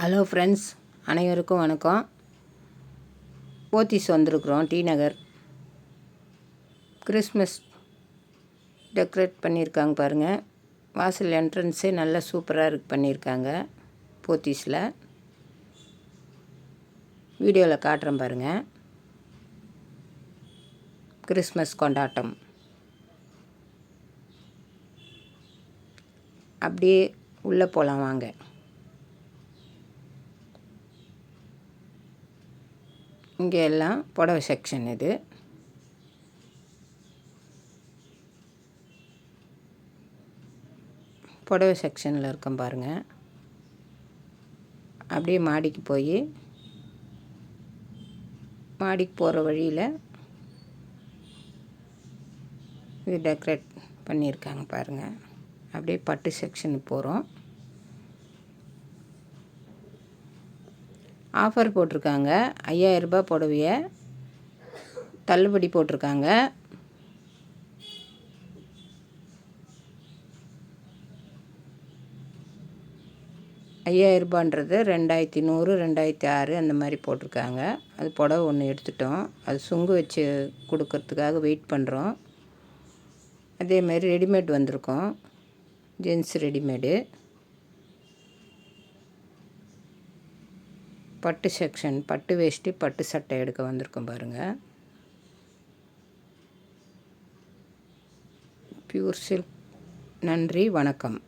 Hello friends, அனைவருக்கும் வணக்கம். Pothys வந்திருக்குறோம். D நகர். Christmas decorate பண்ணியிருக்காங்க பாருங்கள். வாசல் என்ட்ரன்ஸே நல்லா சூப்பராக பண்ணியிருக்காங்க போத்தீஸில். வீடியோவில் காட்டுறேன் பாருங்கள். கிறிஸ்மஸ் கொண்டாட்டம் அப்படியே உள்ளே போகலாம் வாங்க. இங்கே எல்லாம் புடவை செக்ஷன். இது புடவை செக்ஷனில் இருக்கேன் பாருங்கள். அப்படியே மாடிக்கு போய் மாடிக்கு போகிற வழியில் இது டெக்கரேட் பண்ணியிருக்காங்க பாருங்கள். அப்படியே பட்டு செக்ஷனுக்கு போகிறோம். ஆஃபர் போட்டிருக்காங்க. 5000 ரூபாய் புடவைய தள்ளுபடி போட்டிருக்காங்க. ரூபான்றது 2100, 2006 அந்த மாதிரி போட்டிருக்காங்க. அது புடவை ஒன்று எடுத்துட்டோம். அது சுங்கு வச்சு கொடுக்கறதுக்காக வெயிட் பண்ணுறோம். அதேமாரி ரெடிமேட் வந்திருக்கோம். ஜென்ஸ் ரெடிமேடு பட்டு செக்ஷன், பட்டு வேஷ்டி, பட்டு சட்டை எடுக்க வந்திருக்கோம் பாருங்கள். Pure silk. நன்றி, வணக்கம்.